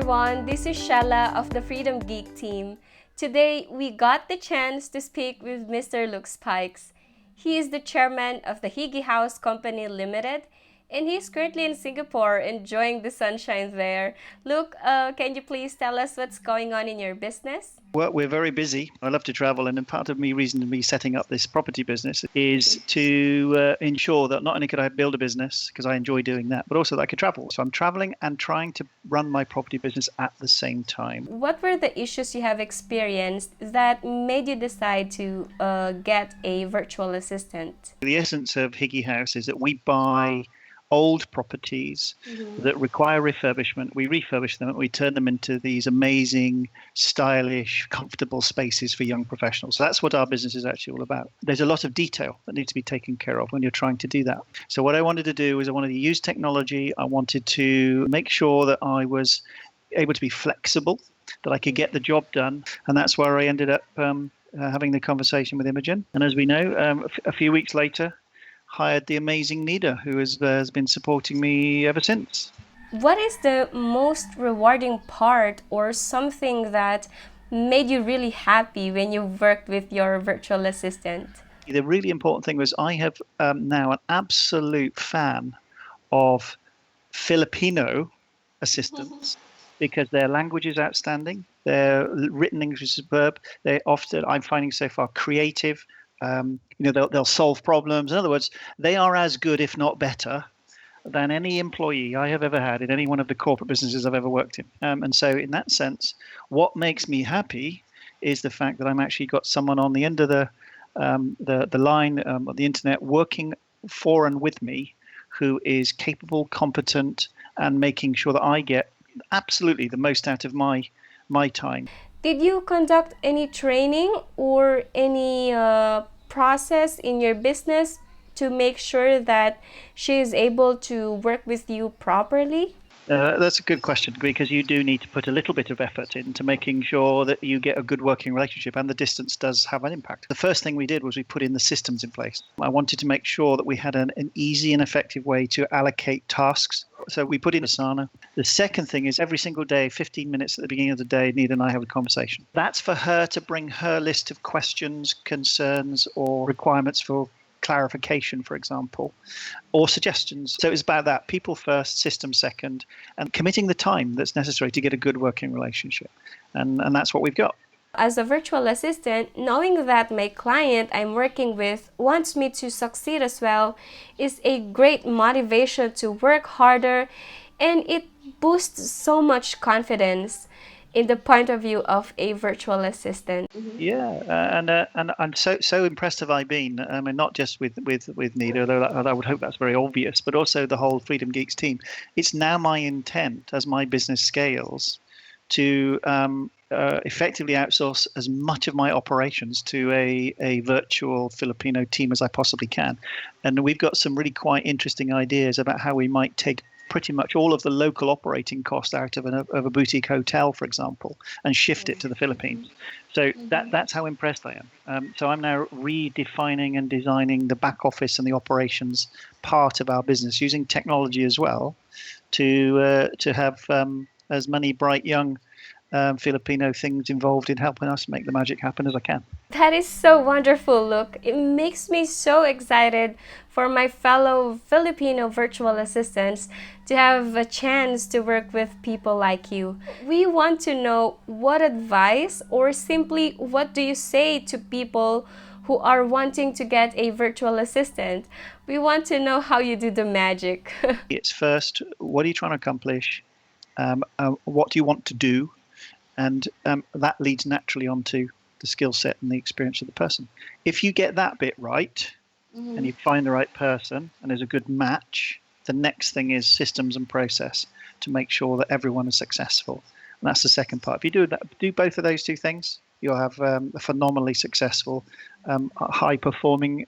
everyone, this is Shella of the Freedom Geek team. Today, we got the chance to speak with Mr. Luke Spikes. He is the chairman of the Higgihaus Company Limited, and he's currently in Singapore enjoying the sunshine there. Luke, can you please tell us what's going on in your business? Well, we're very busy. I love to travel, and part of reason to me setting up this property business is to ensure that not only could I build a business, because I enjoy doing that, but also that I could travel. So I'm traveling and trying to run my property business at the same time. What were the issues you have experienced that made you decide to get a virtual assistant? The essence of Higgihaus is that we buy old properties that require refurbishment. We refurbish them and we turn them into these amazing, stylish, comfortable spaces for young professionals. So that's what our business is actually all about. There's a lot of detail that needs to be taken care of when you're trying to do that. So what I wanted to do is I wanted to use technology. I wanted to make sure that I was able to be flexible, that I could get the job done. And that's where I ended up having the conversation with Imogen. And as we know, a few weeks later, hired the amazing Nida, who has been supporting me ever since. What is the most rewarding part or something that made you really happy when you worked with your virtual assistant? The really important thing was I have now an absolute fan of Filipino assistants because their language is outstanding, their written English is superb, they're often, I'm finding so far, creative. They'll solve problems. In other words, they are as good, if not better, than any employee I have ever had in any one of the corporate businesses I've ever worked in. And so in that sense, what makes me happy is the fact that I'm actually got someone on the end of the line of the internet working for and with me who is capable, competent, and making sure that I get absolutely the most out of my time. Did you conduct any training or any process in your business to make sure that she is able to work with you properly? That's a good question, because you do need to put a little bit of effort into making sure that you get a good working relationship, and the distance does have an impact. The first thing we did was we put in the systems in place. I wanted to make sure that we had an easy and effective way to allocate tasks. So we put in Asana. The second thing is every single day, 15 minutes at the beginning of the day, Nida and I have a conversation. That's for her to bring her list of questions, concerns, or requirements for clarification, for example, or suggestions. So it's about that. People first, system second, and committing the time that's necessary to get a good working relationship. And that's what we've got. As a virtual assistant, knowing that my client I'm working with wants me to succeed as well is a great motivation to work harder, and it boosts so much confidence in the point of view of a virtual assistant. Yeah, and I'm so impressed have I been, and not just with Nida, although I would hope that's very obvious, but also the whole Freedom Geeks team. It's now my intent as my business scales to effectively outsource as much of my operations to a virtual Filipino team as I possibly can. And we've got some really quite interesting ideas about how we might take pretty much all of the local operating costs out of a boutique hotel, for example, and shift it to the Philippines. So that's how impressed I am. So I'm now redefining and designing the back office and the operations part of our business using technology as well to have as many bright young Filipino things involved in helping us make the magic happen as I can. That is so wonderful, Luke. It makes me so excited for my fellow Filipino virtual assistants to have a chance to work with people like you. We want to know what advice or simply what do you say to people who are wanting to get a virtual assistant. We want to know how you do the magic. It's first, what are you trying to accomplish? What do you want to do? And that leads naturally onto the skill set and the experience of the person. If you get that bit right, and you find the right person and there's a good match, the next thing is systems and process to make sure that everyone is successful. And that's the second part. If you do both of those two things, you'll have a phenomenally successful, high-performing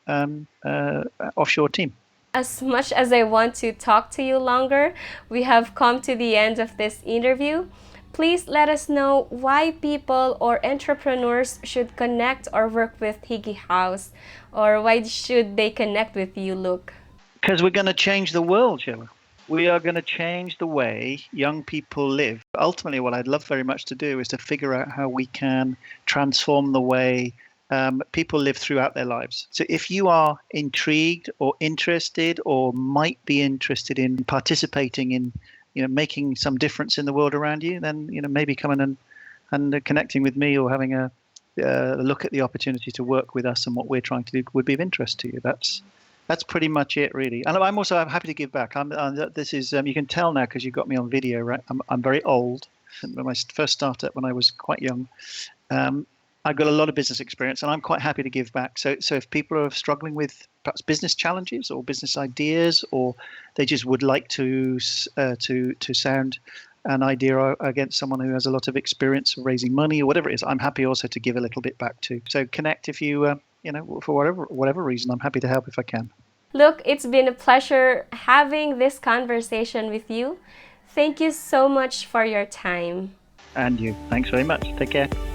offshore team. As much as I want to talk to you longer, we have come to the end of this interview. Please let us know why people or entrepreneurs should connect or work with Higgihaus, or why should they connect with you, Luke? Because we're going to change the world, Sheila. We are going to change the way young people live. Ultimately, what I'd love very much to do is to figure out how we can transform the way people live throughout their lives. So if you are intrigued or interested or might be interested in participating in, making some difference in the world around you, then, maybe coming and connecting with me or having a look at the opportunity to work with us and what we're trying to do would be of interest to you. That's pretty much it, really. And I'm happy to give back. This is you can tell now because you got me on video, right? I'm very old. When I first started when I was quite young, I've got a lot of business experience, and I'm quite happy to give back. So if people are struggling with perhaps business challenges or business ideas, or they just would like to sound an idea against someone who has a lot of experience raising money or whatever it is, I'm happy also to give a little bit back too. So connect if you for whatever reason. I'm happy to help if I can. Look, it's been a pleasure having this conversation with you. Thank you so much for your time. And you. Thanks very much. Take care.